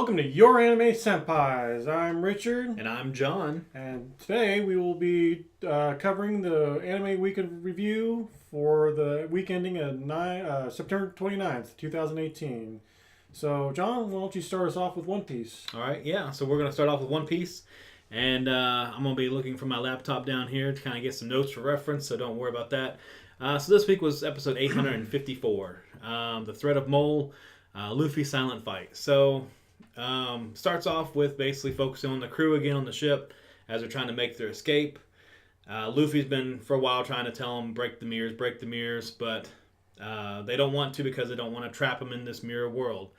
welcome to your Anime Senpais. I'm Richard. And I'm John. And today we will be covering the Anime Week of Review for the week ending at September 29th, 2018. So, John, why don't you start us off with One Piece? All right, yeah. So we're going to start off with One Piece. And I'm going to be looking for my laptop down here to kind of get some notes for reference, so don't worry about that. So this week was episode 854, The Threat of Mole, Luffy Silent Fight. So starts off with basically focusing on the crew again on the ship as they're trying to make their escape. Luffy's been for a while trying to tell them break the mirrors, but they don't want to because they don't want to trap them in this mirror world.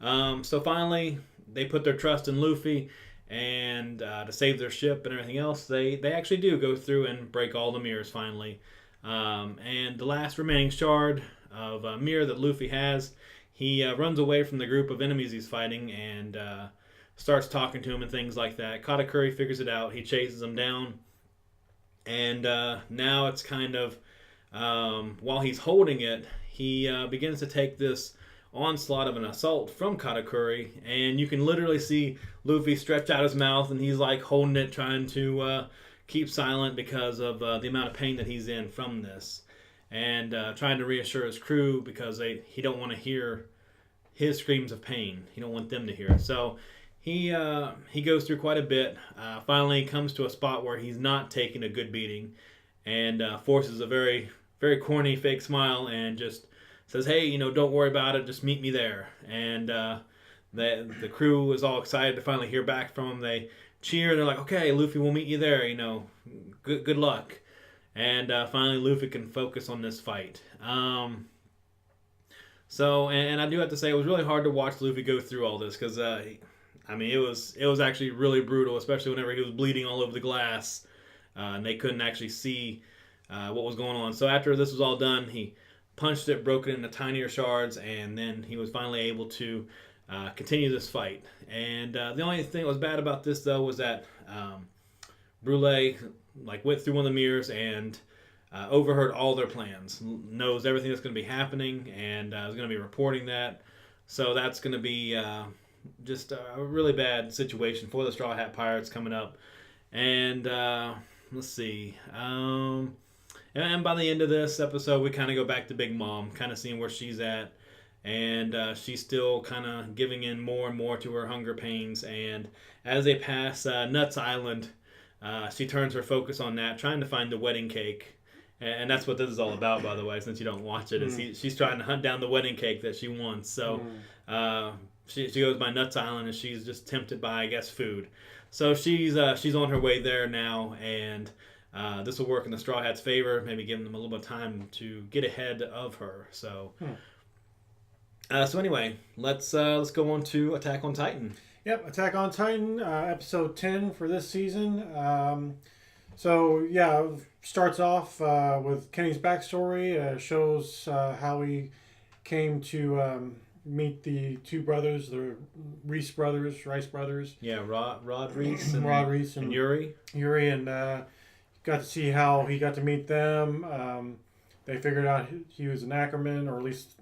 So finally, they put their trust in Luffy, and to save their ship and everything else, they actually do go through and break all the mirrors finally. And the last remaining shard of mirror that Luffy has, he runs away from the group of enemies he's fighting and starts talking to him and things like that. Katakuri figures it out. He chases him down. And now it's kind of, while he's holding it, he begins to take this onslaught of an assault from Katakuri. And you can literally see Luffy stretch out his mouth and he's like holding it, trying to keep silent because of the amount of pain that he's in from this. And trying to reassure his crew because he don't want to hear his screams of pain. He don't want them to hear it. So he goes through quite a bit. Finally comes to a spot where he's not taking a good beating, and forces a very, very corny fake smile and just says, "Hey, don't worry about it. Just meet me there." And the crew is all excited to finally hear back from him. They cheer. They're like, "Okay, Luffy, we'll meet you there. Good luck." And finally, Luffy can focus on this fight. So I do have to say, it was really hard to watch Luffy go through all this because, it was actually really brutal, especially whenever he was bleeding all over the glass, and they couldn't actually see what was going on. So after this was all done, he punched it, broke it into tinier shards, and then he was finally able to continue this fight. And the only thing that was bad about this, though, was that Brule went through one of the mirrors and overheard all their plans, knows everything that's going to be happening, and is going to be reporting that. So that's going to be just a really bad situation for the Straw Hat Pirates coming up. And let's see. And by the end of this episode, we kind of go back to Big Mom, kind of seeing where she's at. And she's still kind of giving in more and more to her hunger pains. And as they pass Nuts Island, she turns her focus on that, trying to find the wedding cake. And that's what this is all about, by the way, since you don't watch it. Is she's trying to hunt down the wedding cake that she wants. So she goes by Nuts Island, and she's just tempted by, I guess, food. So she's on her way there now, and this will work in the Straw Hats' favor, maybe giving them a little bit of time to get ahead of her. So, so anyway, let's go on to Attack on Titan. Yep, Attack on Titan, episode 10 for this season. Starts off with Kenny's backstory, shows how he came to meet the two brothers, the Rice brothers. Yeah, Rod Reese and Rod Reese and Yuri. And got to see how he got to meet them. They figured out he was an Ackerman, or at least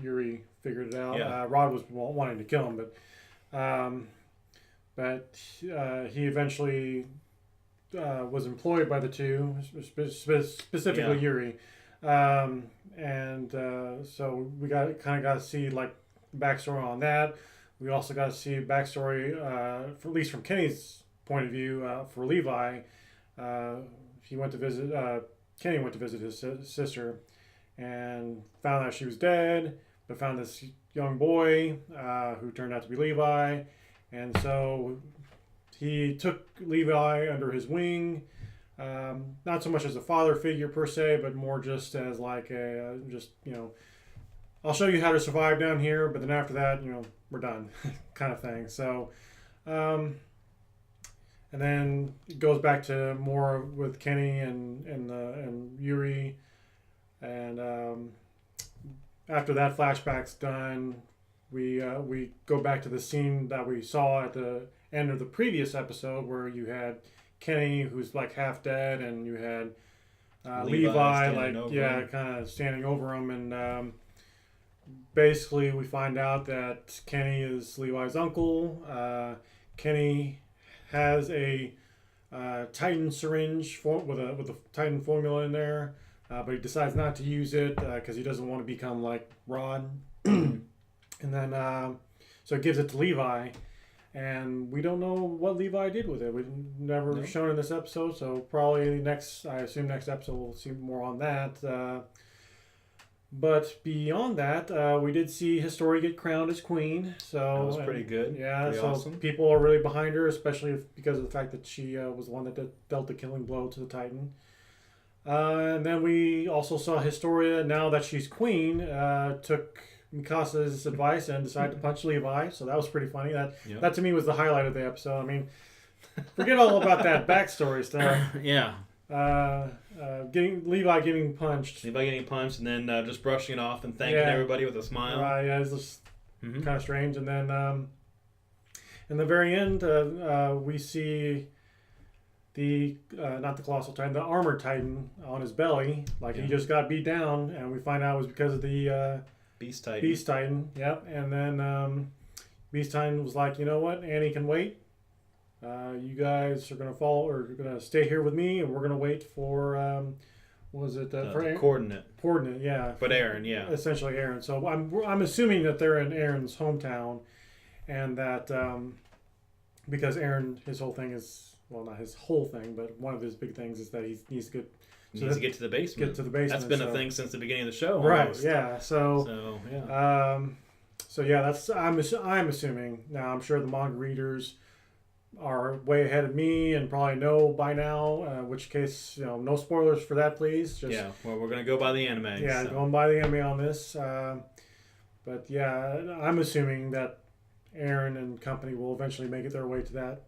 Yuri figured it out. Yeah. Rod was wanting to kill him, but he eventually was employed by the two, specifically Yuri, so we got to see backstory on that. We also got to see backstory, at least from Kenny's point of view, for Levi. Kenny went to visit his sister, and found out she was dead, but found this young boy who turned out to be Levi, and so he took Levi under his wing, not so much as a father figure per se, but more just as I'll show you how to survive down here, but then after that, we're done, kind of thing. So, and then it goes back to more with Kenny and Yuri, and after that flashback's done, we go back to the scene that we saw at the end of the previous episode, where you had Kenny, who's half dead, and you had Levi kind of standing over him, and basically, we find out that Kenny is Levi's uncle. Kenny has a Titan syringe with a Titan formula in there, but he decides not to use it because he doesn't want to become like Rod. And then so he gives it to Levi, and we don't know what Levi did with it. We've never shown in this episode, so probably I assume next episode we'll see more on that. But beyond that, we did see Historia get crowned as queen. So that was pretty good. Yeah, pretty so awesome. People are really behind her, especially because of the fact that she was the one that dealt the killing blow to the Titan. And then we also saw Historia, now that she's queen, took Mikasa's advice and decided to punch Levi. So that was pretty funny. That to me was the highlight of the episode. I mean, forget all about that backstory stuff. Yeah. Levi getting punched. Levi getting punched and then just brushing it off and thanking everybody with a smile. Right, yeah, it's just kind of strange. And then in the very end, we see the not the Colossal Titan, the Armored Titan on his belly. Like he just got beat down, and we find out it was because of the Beast Titan. Beast Titan, yep. And then Beast Titan was like, you know what, Annie can wait. You guys are gonna follow, or you're gonna stay here with me, and we're gonna wait for what was it? For the coordinate. Coordinate, yeah. But Aaron, yeah. Essentially Aaron. So I'm assuming that they're in Aaron's hometown, and that because Aaron, his whole thing is, well, not his whole thing, but one of his big things is that he needs to get to the basement. That's been a thing since the beginning of the show. Right. Almost. Yeah. So yeah. So yeah, that's I'm assuming. Now I'm sure the manga readers are way ahead of me and probably know by now. In which case, no spoilers for that, please. Well, we're gonna go by the anime. Yeah, going by the anime on this. But yeah, I'm assuming that Aaron and company will eventually make it their way to that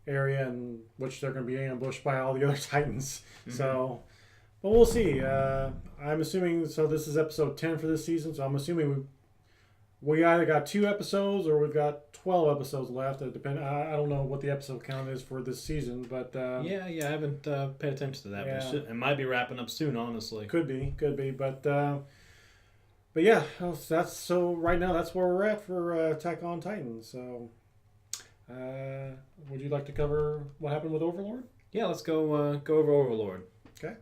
area, in which they're going to be ambushed by all the other Titans. So, but we'll see. I'm assuming, so this is episode 10 for this season, so I'm assuming we either got 2 episodes or we've got 12 episodes left. It depends. I don't know what the episode count is for this season, but yeah, I haven't paid attention to that. Yeah. But it might be wrapping up soon, honestly. Could be, but yeah, so right now that's where we're at for Attack on Titan. So, would you like to cover what happened with Overlord? Yeah, let's go over Overlord. Okay.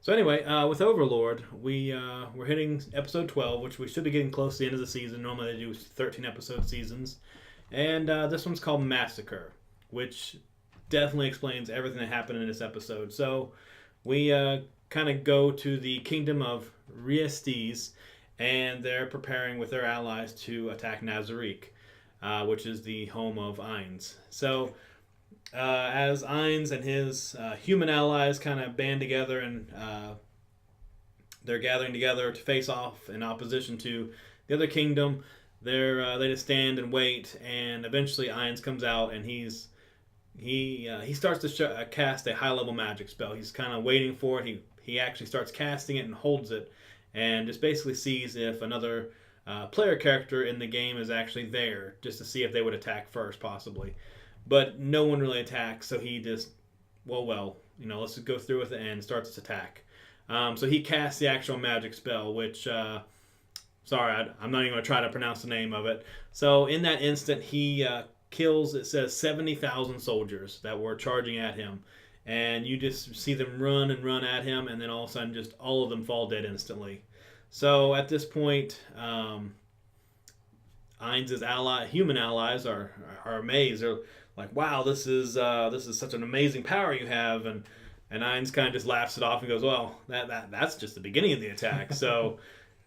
So anyway, with Overlord, we're hitting episode 12, which we should be getting close to the end of the season. Normally they do 13 episode seasons, and this one's called Massacre, which definitely explains everything that happened in this episode. So we kind of go to the kingdom of Riestes, and they're preparing with their allies to attack Nazarick, which is the home of Ainz. So as Ainz and his human allies kind of band together and they're gathering together to face off in opposition to the other kingdom, they just stand and wait, and eventually Ainz comes out and he starts to cast a high-level magic spell. He's kind of waiting for it. He actually starts casting it and holds it, and just basically sees if another player character in the game is actually there, just to see if they would attack first, possibly. But no one really attacks, so he just, let's just go through with it and starts his attack. So he casts the actual magic spell, which, I'm not even going to try to pronounce the name of it. So in that instant, he kills, it says, 70,000 soldiers that were charging at him. And you just see them run and run at him, and then all of a sudden, just all of them fall dead instantly. So at this point, Ainz's human allies are amazed. They're like, "Wow, this is such an amazing power you have," and Ainz kind of just laughs it off and goes, "Well, that's just the beginning of the attack." So,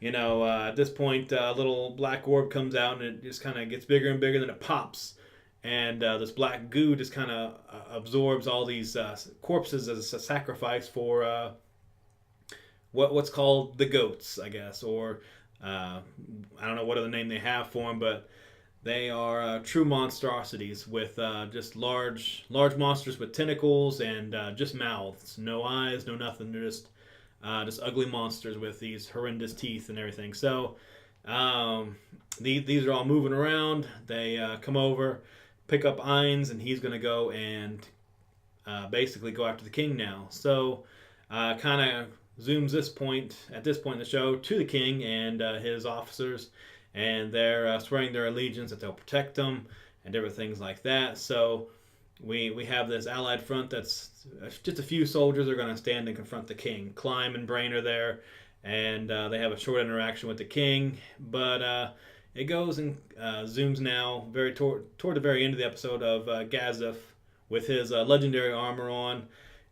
at this point, a little black orb comes out and it just kind of gets bigger and bigger, then it pops. And this black goo just kind of absorbs all these corpses as a sacrifice for what's called the goats, I guess, or I don't know what other name they have for them, but they are true monstrosities with just large monsters with tentacles and just mouths, no eyes, no nothing. They're just ugly monsters with these horrendous teeth and everything. So these are all moving around. They come over, pick up Ainz, and he's going to go and basically go after the king now. So kind of zooms at this point in the show to the king and his officers, and they're swearing their allegiance that they'll protect them and different things like that. So we have this allied front that's just a few soldiers are going to stand and confront the king. Climb and Brain are there, and they have a short interaction with the king, but it goes and zooms now very toward the very end of the episode of Gazef with his legendary armor on,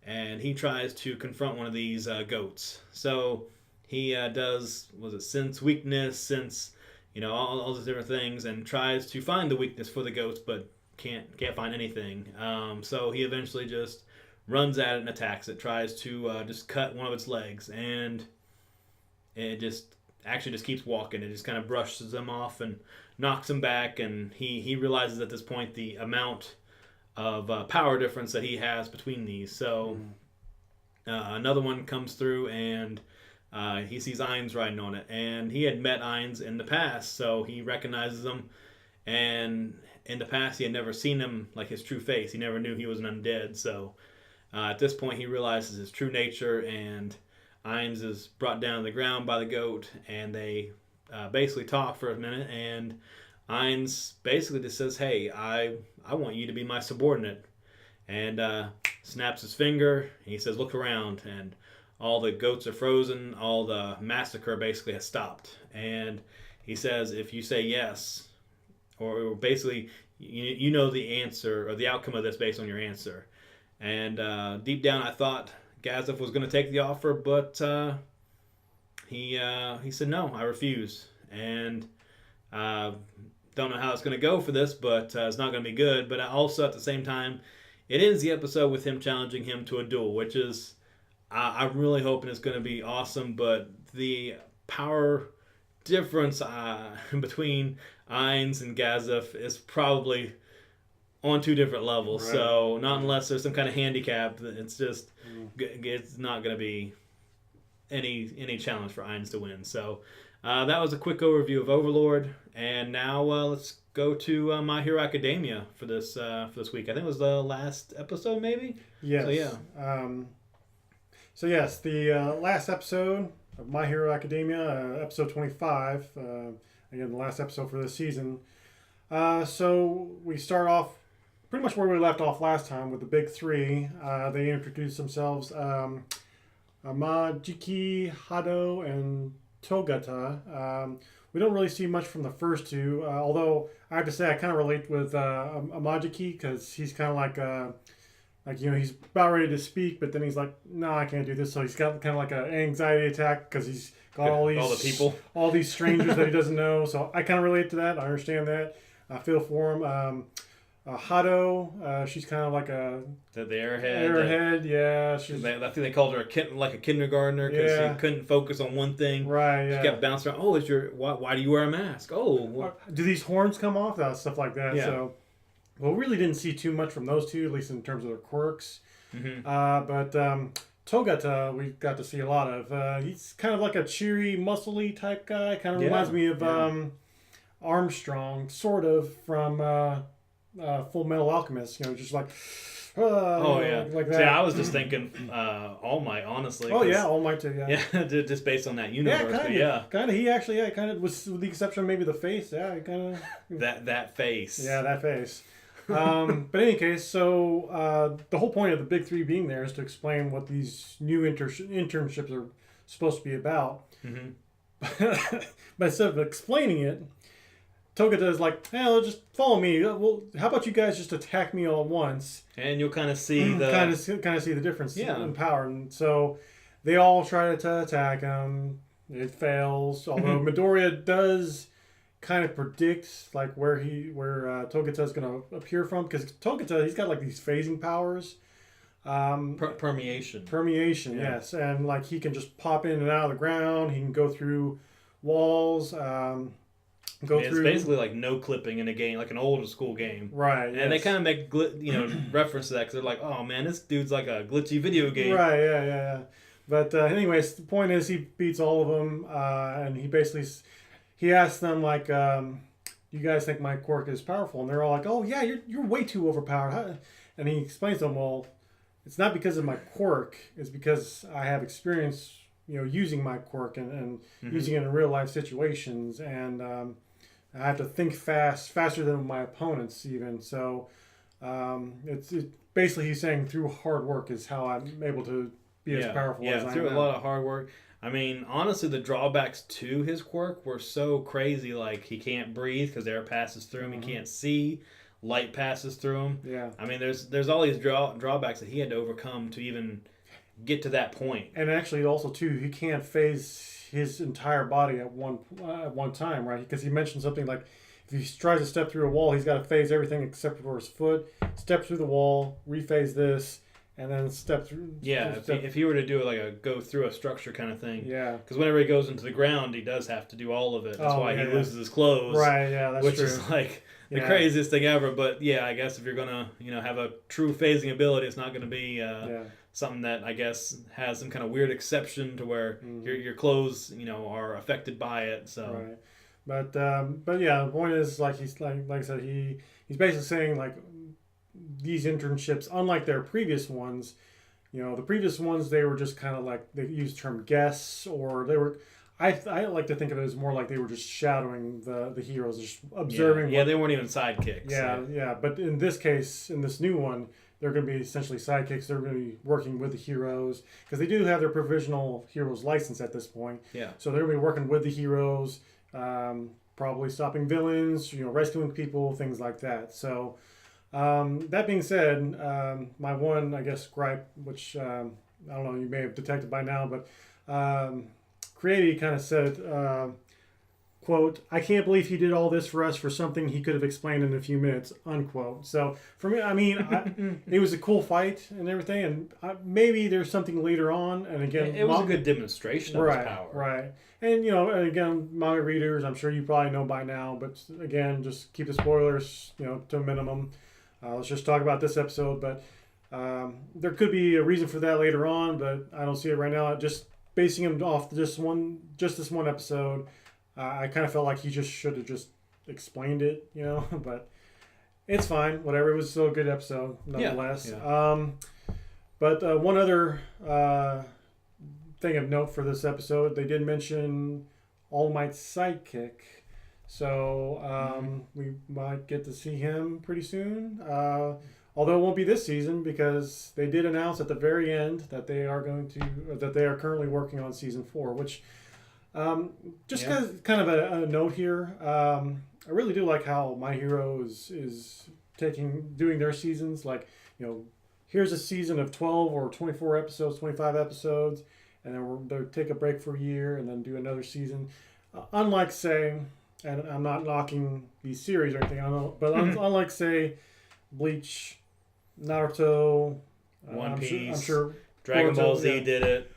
and he tries to confront one of these goats. So he does, sense weakness, sense, all these different things, and tries to find the weakness for the goats, but can't find anything. So he eventually just runs at it and attacks it, tries to just cut one of its legs, and it just keeps walking. It just kind of brushes him off and knocks him back, and he realizes at this point the amount of power difference that he has between these. So another one comes through, and he sees Ainz riding on it, and he had met Ainz in the past, so he recognizes him. And in the past, he had never seen him, like his true face. He never knew he was an undead. So at this point, he realizes his true nature, and Ainz is brought down to the ground by the goat, and they basically talk for a minute, and Ainz basically just says, "Hey, I want you to be my subordinate," and snaps his finger, and he says, "Look around," and all the goats are frozen, all the massacre basically has stopped, and he says, "If you say yes, or basically you know the answer or the outcome of this based on your answer," and deep down I thought Gazef was going to take the offer, but he said, "No, I refuse," and don't know how it's going to go for this, but it's not going to be good. But also at the same time, it ends the episode with him challenging him to a duel, which is I'm really hoping it's going to be awesome. But the power difference between Ainz and Gazef is probably on two different levels. Right. So not unless there's some kind of handicap, it's just it's not going to be any challenge for Ainz to win. So that was a quick overview of Overlord, and now let's go to My Hero Academia for this week. I think it was the last episode, maybe. Yes. So yeah. So yes, the last episode of My Hero Academia, episode 25. Again, the last episode for this season. So we start off pretty much where we left off last time with the big three. They introduced themselves, Majiki, Hado, and Togata. We don't really see much from the first two, although I have to say I kind of relate with Majiki, because he's kind of like he's about ready to speak, but then he's like, "No, I can't do this." So he's got kind of like an anxiety attack because he's got all these strangers that he doesn't know. So I kind of relate to that. I understand that. I feel for him. Hado, she's kind of like the airhead. Airhead, yeah. I think they called her a kindergartner because she couldn't focus on one thing. Right. Yeah. She kept bouncing around. Oh, why do you wear a mask? Oh, do these horns come off? Stuff like that. Yeah. So, well, we really didn't see too much from those two, at least in terms of their quirks. Mm-hmm. But Togata, we got to see a lot of. He's kind of like a cheery, muscly type guy. Kind of reminds me of Armstrong, sort of, from Full Metal Alchemist. Just like. Like that. See, I was just thinking All Might, honestly. Oh yeah, All Might too. Yeah. Yeah, just based on that universe. Kind of. He actually, kind of, with the exception of maybe the face. Yeah, kind of. that face. Yeah, that face. But in any case, so the whole point of the big three being there is to explain what these new internships are supposed to be about. Mm-hmm. But instead of explaining it, Togata is like, "Hey, just follow me. Well, how about you guys just attack me all at once, and you'll kind of see the kind of see the difference in power." And so they all try to attack him. It fails. Although Midoriya does kind of predict like where Togata is going to appear from, because Togata, he's got like these phasing powers. Permeation, yes, and like he can just pop in and out of the ground. He can go through walls. It's basically like no clipping in a game, like an old school game, right? And they kind of make reference to that because they're like, "Oh man, this dude's like a glitchy video game." Right? Yeah. But anyways, the point is he beats all of them, and he asks them like, "You guys think my quirk is powerful?" And they're all like, "Oh yeah, you're way too overpowered." And he explains to them, "Well, it's not because of my quirk. It's because I have experience using my quirk and using it in real life situations, and I have to think faster than my opponents even. So it's basically he's saying through hard work is how I'm able to be as powerful as I am. Yeah, through a lot of hard work. I mean, honestly, the drawbacks to his quirk were so crazy. Like, he can't breathe because air passes through him. He can't see. Light passes through him. Yeah. I mean, there's all these drawbacks that he had to overcome to even get to that point. And actually, also, too, he can't phase his entire body at one time, right? Because he mentioned something like if he tries to step through a wall, he's got to phase everything except for his foot, step through the wall, rephase this, and then step through. Yeah, if he were to do like a go through a structure kind of thing. Yeah. Because whenever he goes into the ground, he does have to do all of it. That's why he loses his clothes. Right, yeah, that's which true. Is like the craziest thing ever. But yeah, I guess if you're going to, have a true phasing ability, it's not going to be something that I guess has some kind of weird exception to where your clothes, are affected by it. So. Right. But yeah, the point is like I said, he's basically saying like these internships, unlike their previous ones, the previous ones they were just kind of like they used the term guests, or they were. I like to think of it as more like they were just shadowing the heroes, just observing. Yeah, they weren't even sidekicks. Yeah, so. Yeah. But in this case, in this new one, they're going to be essentially sidekicks. They're going to be working with the heroes because they do have their provisional heroes license at this point. Yeah. So they're going to be working with the heroes. Probably stopping villains, rescuing people, things like that. So, that being said, my one, I guess, gripe, which I don't know, you may have detected by now, but Creaty kind of said, quote, "I can't believe he did all this for us for something he could have explained in a few minutes," unquote. So, for me, I mean, it was a cool fight and everything, and maybe there's something later on, and again... It was a good demonstration of his power. Right. And, and again, manga readers, I'm sure you probably know by now, but again, just keep the spoilers, to a minimum. Let's just talk about this episode, but there could be a reason for that later on, but I don't see it right now. Just basing him off this one episode, I kind of felt like he just should have just explained it, but it's fine. Whatever. It was still a good episode, nonetheless. Yeah. But one other thing of note for this episode, they did mention All Might's sidekick. So we might get to see him pretty soon. Although it won't be this season because they did announce at the very end that they are currently working on season 4, which kind of a note here. I really do like how My Hero is doing their seasons. Like, here's a season of 12 or 24 episodes, 25 episodes, and then they'll take a break for a year and then do another season. Unlike, say, and I'm not knocking these series or anything, but unlike, say, Bleach, Naruto, One Piece, I'm sure Dragon Ball Z did it.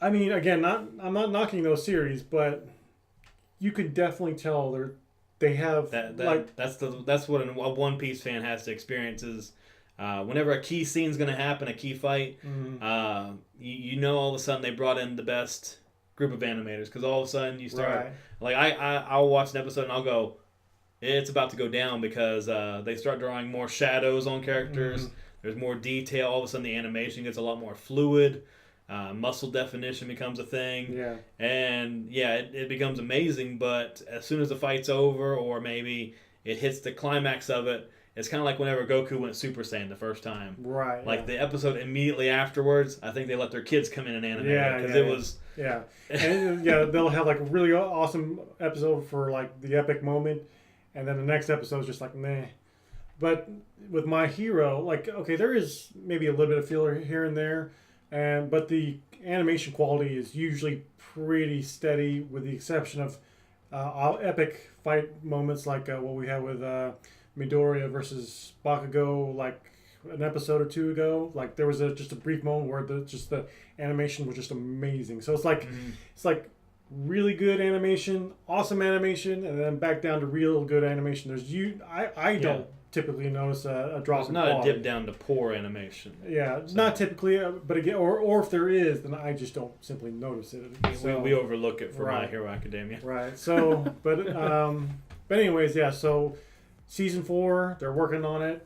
I mean, again, I'm not knocking those series, but you could definitely tell they have that's what a One Piece fan has to experience is whenever a key scene's going to happen, a key fight, all of a sudden they brought in the best group of animators because all of a sudden you start I'll watch an episode and I'll go, it's about to go down because they start drawing more shadows on characters. There's more detail. All of a sudden the animation gets a lot more fluid. Muscle definition becomes a thing. Yeah. And it becomes amazing, but as soon as the fight's over or maybe it hits the climax of it, it's kind of like whenever Goku went Super Saiyan the first time. Right. Like the episode immediately afterwards, I think they let their kids come in and animate it because it was... Yeah. And they'll have like a really awesome episode for like the epic moment, and then the next episode is just like meh. But with My Hero, like, okay, there is maybe a little bit of filler here and there, but the animation quality is usually pretty steady, with the exception of epic fight moments like what we had with Midoriya versus Bakugo, like an episode or two ago. Like there was just a brief moment where the animation was just amazing. So it's like really good animation, awesome animation, and then back down to real good animation. I don't typically notice a drop in quality. It's not a dip down to poor animation. Yeah, not typically, but again, or if there is, then I just don't simply notice it. So, we overlook it for My Hero Academia. Right. So, but anyways, yeah. So, season 4, they're working on it.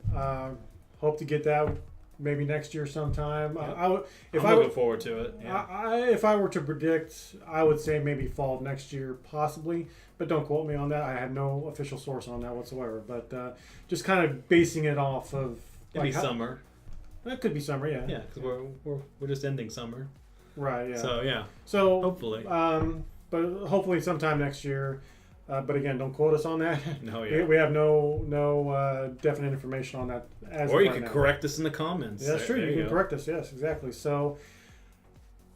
Hope to get that maybe next year sometime. Yep. If I'm looking forward to it. Yeah. If I were to predict, I would say maybe fall of next year, possibly. But don't quote me on that. I have no official source on that whatsoever. But just kind of basing it off of Maybe summer. It could be summer, yeah. Yeah, because we're just ending summer. Right. Yeah. So yeah. So hopefully. But hopefully sometime next year. But again, don't quote us on that. No, yeah. We have no definite information on that. Or you can correct us in the comments. Yeah, that's true. You can correct us. Yes, exactly. So,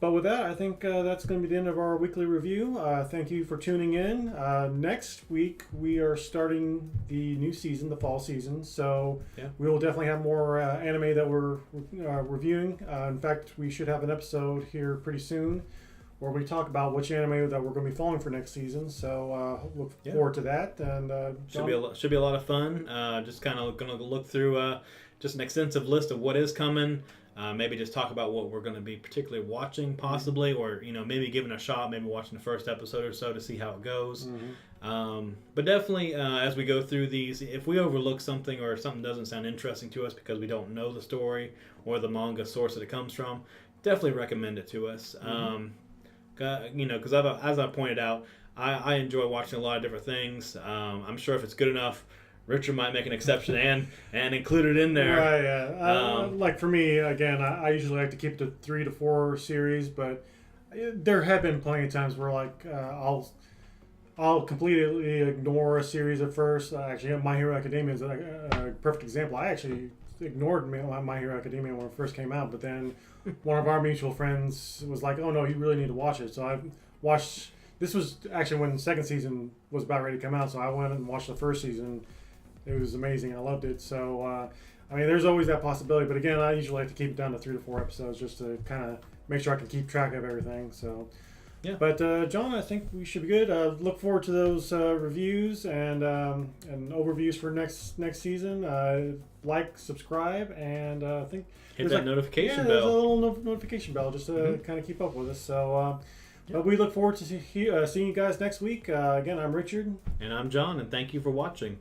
but with that, I think that's going to be the end of our weekly review. Thank you for tuning in. Next week, we are starting the new season, the fall season. So we will definitely have more anime that we're reviewing. In fact, we should have an episode here pretty soon where we talk about which anime that we're going to be following for next season. So look forward to that. And should be a lot of fun. Just kind of going to look through just an extensive list of what is coming. Maybe just talk about what we're going to be particularly watching, possibly, or maybe giving a shot, maybe watching the first episode or so to see how it goes. But definitely, as we go through these, if we overlook something or something doesn't sound interesting to us because we don't know the story or the manga source that it comes from, definitely recommend it to us. Because as I pointed out, I enjoy watching a lot of different things. I'm sure if it's good enough, Richard might make an exception and include it in there. Right, yeah. Like for me, again, I usually like to keep the 3 to 4 series, but there have been plenty of times where like I'll completely ignore a series at first. Actually, My Hero Academia is a perfect example. I actually ignored My Hero Academia when it first came out, but then one of our mutual friends was like, "Oh no, you really need to watch it." So I watched. This was actually when the second season was about ready to come out, so I went and watched the first season. It was amazing. I loved it. So I mean, there's always that possibility, but again, I usually like to keep it down to 3 to 4 episodes just to kind of make sure I can keep track of everything. So. Yeah. But John, I think we should be good. Look forward to those reviews and overviews for next season. Like, subscribe, and I think hit that notification bell. There's a little notification bell just to kind of keep up with us. So, but we look forward to seeing you guys next week. Again, I'm Richard, and I'm John, and thank you for watching.